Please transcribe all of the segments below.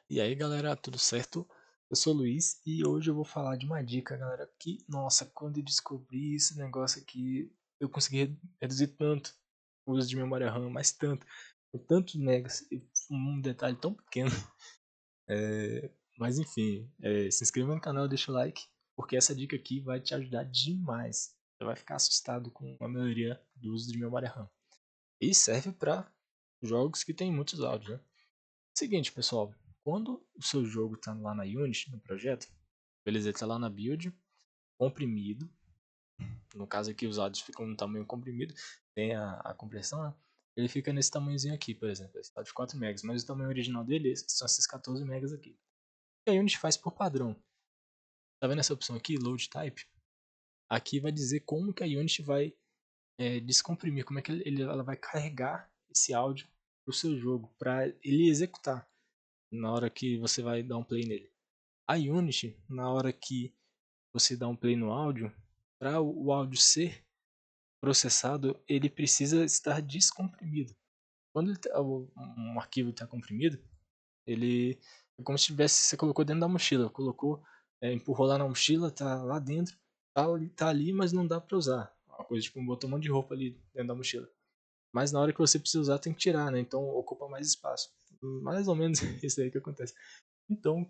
E aí galera, tudo certo? Eu sou o Luiz e hoje eu vou falar de uma dica, galera, que, nossa, quando eu descobri esse negócio aqui, eu consegui reduzir tanto o uso de memória RAM, mas tanto, por tantos megas, e um detalhe tão pequeno. Mas enfim, se inscreva no canal, deixa o like, porque essa dica aqui vai te ajudar demais. Você vai ficar assustado com a maioria do uso de memória RAM. E serve para jogos que tem muitos áudios, né? Seguinte, pessoal, quando o seu jogo está lá na Unity, no projeto, beleza, ele está lá na build, comprimido, no caso aqui os áudios ficam no tamanho comprimido, tem a compressão, né? Ele fica nesse tamanhozinho aqui, por exemplo, esse tá de 4 megas, mas o tamanho original dele são esses 14 megas aqui. E a Unity faz por padrão. Tá vendo essa opção aqui, Load Type? Aqui vai dizer como que a Unity vai descomprimir, como é que ela vai carregar esse áudio para o seu jogo, para ele executar na hora que você vai dar um play nele. A Unity, na hora que você dá um play no áudio, para o áudio ser processado, ele precisa estar descomprimido. Quando um arquivo está comprimido, ele é como se tivesse, você colocou dentro da mochila, colocou, empurrou lá na mochila, tá lá dentro, tá ali, mas não dá para usar. Uma coisa tipo, botou um monte de roupa ali dentro da mochila. Mas na hora que você precisa usar, tem que tirar, né? Então ocupa mais espaço. Mais ou menos isso aí que acontece. Então,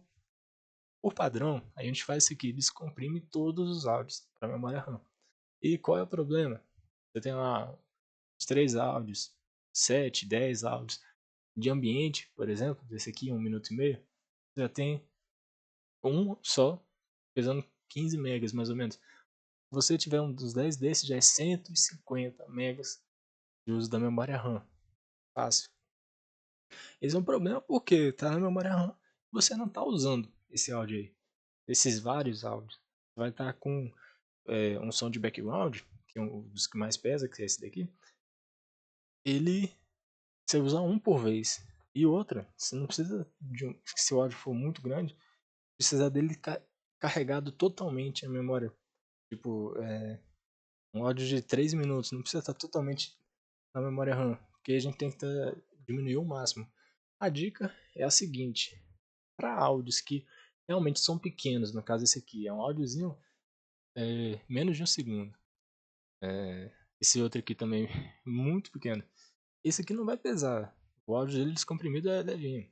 por padrão, a gente faz isso aqui, descomprime todos os áudios para a memória RAM. E qual é o problema? Você tem lá os 3 áudios, 7, 10 áudios de ambiente, por exemplo, desse aqui, 1 minuto e meio, você já tem um só, pesando 15 megas mais ou menos. Se você tiver um dos 10 desses, já é 150 megas de uso da memória RAM. Fácil. Esse é um problema porque está na memória RAM, você não está usando esse áudio aí. Esses vários áudios. Vai estar com um som de background, que é um dos que mais pesa, que é esse daqui, ele você usa um por vez. E outra, você não precisa de se o áudio for muito grande, precisa dele carregado totalmente a memória. Tipo, um áudio de 3 minutos, não precisa estar totalmente na memória RAM, porque a gente tem que diminuir o máximo. A dica é a seguinte, para áudios que realmente são pequenos, no caso esse aqui, é um áudiozinho menos de um segundo. Esse outro aqui também, muito pequeno. Esse aqui não vai pesar. O áudio dele descomprimido é levinho.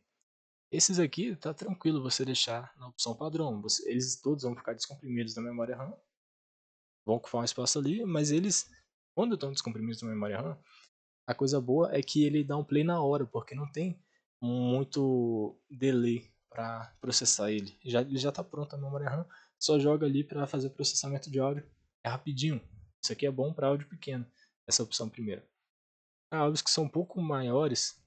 Esses aqui tá tranquilo você deixar na opção padrão. Eles todos vão ficar descomprimidos na memória RAM. Vão ocupar um espaço ali, mas eles, quando estão descomprimidos na memória RAM, a coisa boa é que ele dá um play na hora, porque não tem muito delay para processar ele. Ele já está pronto a memória RAM, só joga ali para fazer o processamento de áudio. É rapidinho. Isso aqui é bom para áudio pequeno, essa opção primeira. Para áudios que são um pouco maiores,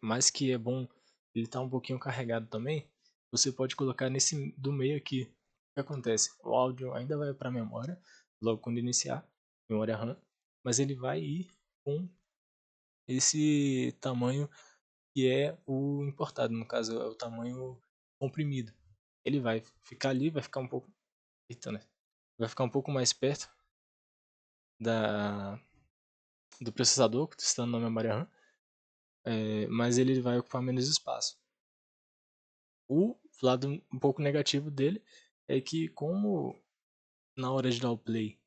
mas que é bom ele estar um pouquinho carregado também, você pode colocar nesse do meio aqui. O que acontece? O áudio ainda vai para a memória, logo quando iniciar, memória RAM, mas ele vai ir com esse tamanho que é o importado, no caso é o tamanho comprimido. Ele vai ficar ali, vai ficar um pouco, eita, né? Vai ficar um pouco mais perto da, do processador, estando na memória RAM, mas ele vai ocupar menos espaço. O lado um pouco negativo dele é que, como na hora de dar o play,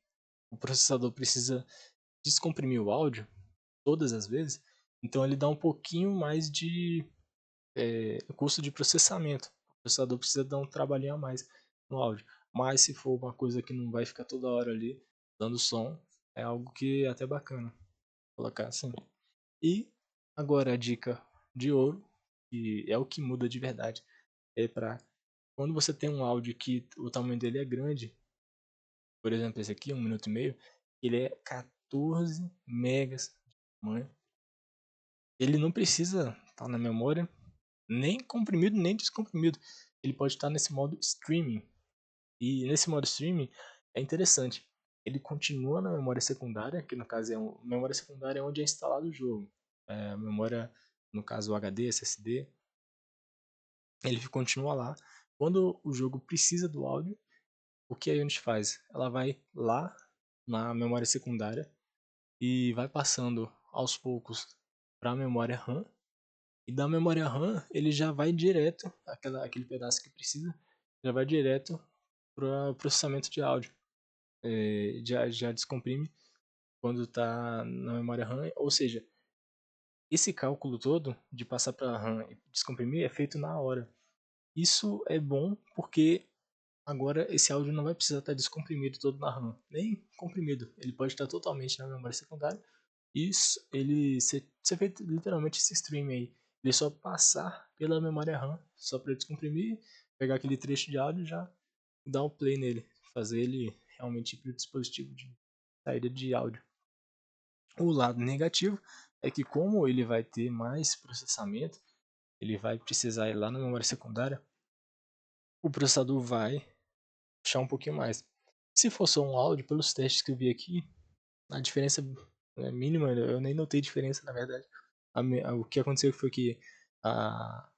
o processador precisa descomprimir o áudio todas as vezes, então ele dá um pouquinho mais de custo de processamento. O processador precisa dar um trabalhinho a mais no áudio. Mas se for uma coisa que não vai ficar toda hora ali dando som, é algo que é até bacana colocar assim. E agora a dica de ouro, que é o que muda de verdade, é para quando você tem um áudio que o tamanho dele é grande, por exemplo esse aqui, 1 minuto e meio, ele é 14 megas de tamanho. Ele não precisa estar na memória, nem comprimido, nem descomprimido. Ele pode estar nesse modo streaming. E nesse modo streaming é interessante. Ele continua na memória secundária, que no caso memória secundária é onde é instalado o jogo. A memória, no caso o HD, SSD, ele continua lá. Quando o jogo precisa do áudio, o que a Unity faz? Ela vai lá na memória secundária e vai passando aos poucos para a memória RAM E da memória RAM, ele já vai direto, aquele pedaço que precisa, já vai direto para processamento de áudio. Já descomprime quando está na memória RAM, ou seja, esse cálculo todo de passar para a RAM e descomprimir é feito na hora. Isso é bom porque agora esse áudio não vai precisar estar descomprimido todo na RAM, nem comprimido. Ele pode estar totalmente na memória secundária. Isso, ele ser feito literalmente esse stream aí. Ele só passar pela memória RAM, só para descomprimir, pegar aquele trecho de áudio e já dar o play nele. Fazer ele realmente ir para o dispositivo de saída de áudio. O lado negativo é que como ele vai ter mais processamento, ele vai precisar ir lá na memória secundária, o processador vai puxar um pouquinho mais. Se for só um áudio, pelos testes que eu vi aqui, a diferença é mínima, eu nem notei diferença na verdade. O que aconteceu foi que a,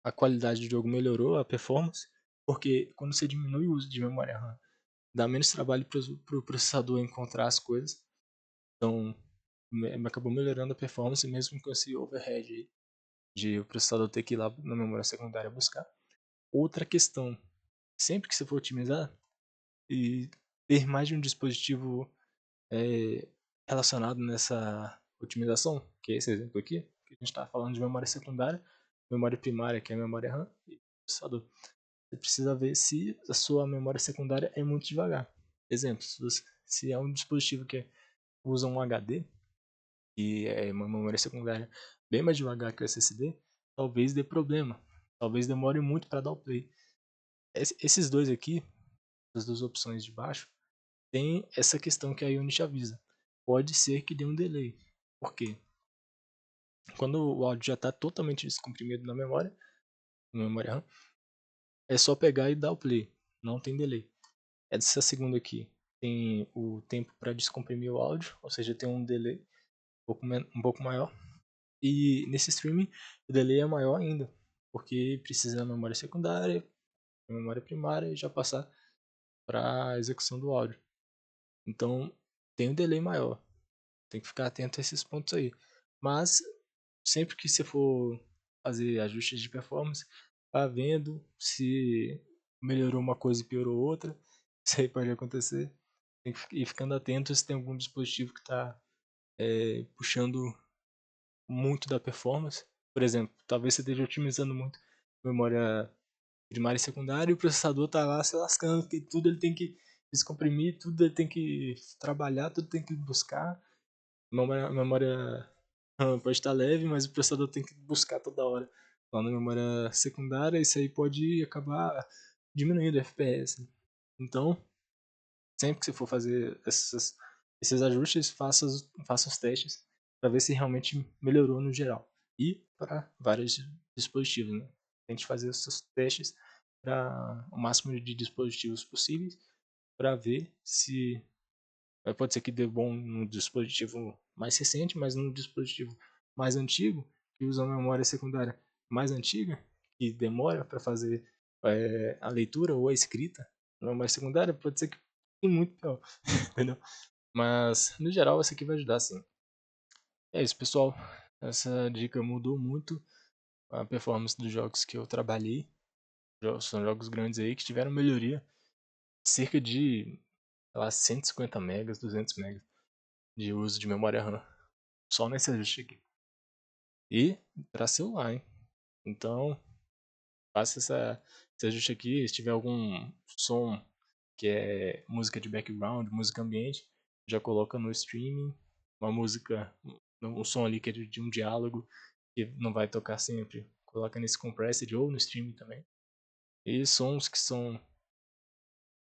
a qualidade do jogo melhorou, a performance, porque quando você diminui o uso de memória RAM, dá menos trabalho para o processador encontrar as coisas. Então, acabou melhorando a performance mesmo com esse overhead aí, de o processador ter que ir lá na memória secundária buscar. Outra questão, sempre que você for otimizar e ter mais de um dispositivo é, relacionado nessa otimização, que é esse exemplo aqui, que a gente está falando de memória secundária, memória primária, que é a memória RAM, e processador. Você precisa ver se a sua memória secundária é muito devagar. Exemplo, se é um dispositivo que usa um HD, e é uma memória secundária bem mais devagar que o SSD, talvez dê problema. Talvez demore muito para dar o play. Esses dois aqui, as duas opções de baixo, tem essa questão que a Unity avisa. Pode ser que dê um delay. Por quê? Quando o áudio já está totalmente descomprimido na memória RAM, é só pegar e dar o play. Não tem delay. Essa segunda aqui tem o tempo para descomprimir o áudio, ou seja, tem um delay um pouco maior. E nesse streaming o delay é maior ainda, porque precisa da memória secundária, memória primária e já passar para a execução do áudio. Então tem um delay maior. Tem que ficar atento a esses pontos aí. Mas sempre que você for fazer ajustes de performance, vá vendo se melhorou uma coisa e piorou outra. Isso aí pode acontecer. Tem que ir ficando atento se tem algum dispositivo que está puxando muito da performance. Por exemplo, talvez você esteja otimizando muito memória primária e secundária e o processador está lá se lascando, porque tudo ele tem que descomprimir, tudo ele tem que trabalhar, tudo tem que buscar. Memória pode estar leve, mas o processador tem que buscar toda hora. Lá na memória secundária, isso aí pode acabar diminuindo o FPS. Então, sempre que você for fazer esses ajustes, faça os testes para ver se realmente melhorou no geral. E para vários dispositivos, né? Tente fazer esses testes para o máximo de dispositivos possíveis para ver se pode ser que dê bom no dispositivo mais recente, mas no dispositivo mais antigo, que usa uma memória secundária mais antiga, que demora para fazer a leitura ou a escrita na memória secundária, pode ser que fique muito pior, entendeu? Mas, no geral, essa aqui vai ajudar sim. É isso, pessoal. Essa dica mudou muito a performance dos jogos que eu trabalhei. São jogos grandes aí que tiveram melhoria cerca de, sei lá, 150 megas, 200 megas de uso de memória RAM. Só nesse ajuste aqui. E para celular, hein? Então, faça esse ajuste aqui. Se tiver algum som que é música de background, música ambiente, já coloca no streaming. Uma música, um som ali que é de um diálogo, que não vai tocar sempre. Coloca nesse compressed ou no streaming também. E sons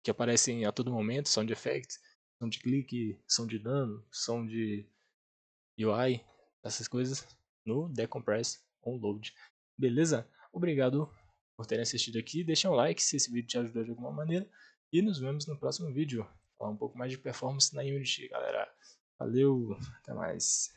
que aparecem a todo momento, sound effects, som de clique, som de dano, som de UI, essas coisas no Decompress Onload. Beleza? Obrigado por terem assistido aqui. Deixa um like se esse vídeo te ajudou de alguma maneira. E nos vemos no próximo vídeo. Falar um pouco mais de performance na Unity, galera. Valeu, até mais.